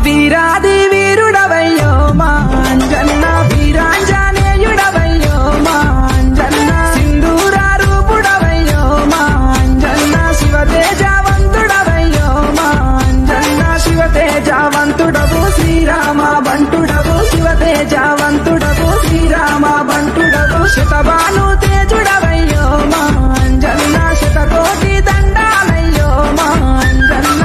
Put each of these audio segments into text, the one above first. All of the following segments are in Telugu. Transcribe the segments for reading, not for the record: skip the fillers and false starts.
వీరాది వీరుడవయ్యో మా అంజన్న వీరాంజనేయుడవయ్యో మా అంజన్న సింధూర రూపుడవయ్యో మా అంజన్న శివతేజవంతుడవయ్యో మా అంజన్న శివతేజవంతుడవు శ్రీరామ బంటుడవు శివతేజవంతుడవు శ్రీరామ బంటుడవు శతభాను తేజుడవయ్యో మా అంజన్న శతకోటి దండాలయ్యో మా అంజన్న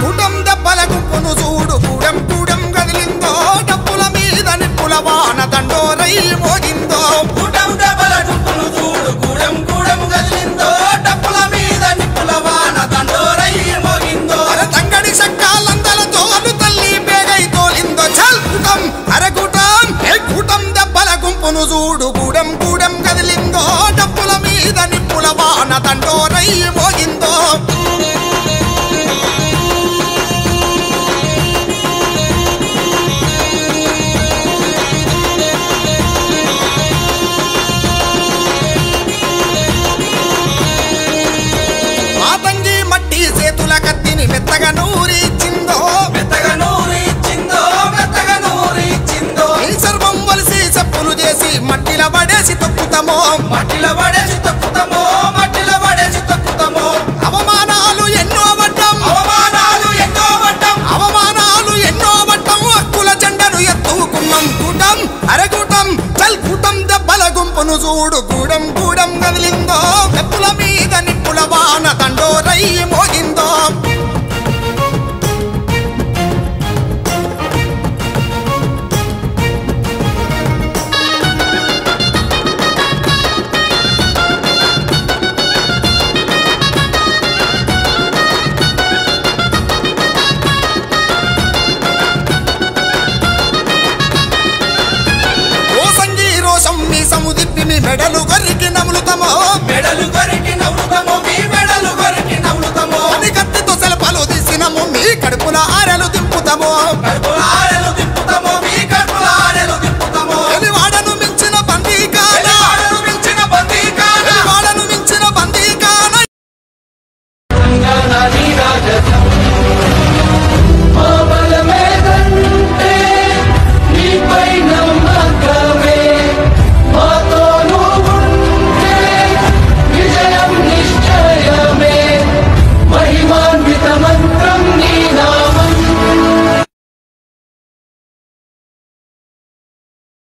కూటం దెబ్బల గుంపును చూడు కూడెం కూడెం గదిలిందో డప్పుల మీద నిప్పుల వాన దండోరై మోగిందో కూటం దెబ్బల గుంపును చూడు కూడెం కూడెం గదిలిందో డప్పుల మీద నిప్పుల వాన దండోరై మోగిందో తంగడి శంకాలందలతో తల్లి పేగై తోలిందో చల్ కూటం అరకూటం కూటం దెబ్బల గుంపును చూడు కూడెం కూడెం గదిలిందో డప్పుల మీద నిప్పుల వాన దండోరై మోగిందో మెత్తగా నూరిచ్చిందో మెత్తగా నూరిచ్చిందో మెత్తగా నూరిచ్చిందో ఈ సర్వం వలిసి చెప్పులు చేసి మట్టిల పడేసి తొక్కుతామో మట్టిల పడేసి తొక్కుతామో మట్టిల పడేసి తొక్కుతామో అవమానాలు ఎన్నో వడ్డం అవమానాలు ఎన్నో వడ్డం అవమానాలు ఎన్నో వడ్డం హక్కుల జెండను ఎత్తుకున్నాం కూటం అరగూటం చల్ కూటం దెబ్బల గుంపును చూడు కూడం కూడం కదిలిందో చెప్పుల మీద నిప్పుల వాన దండోరై మోగిందో సముద్ర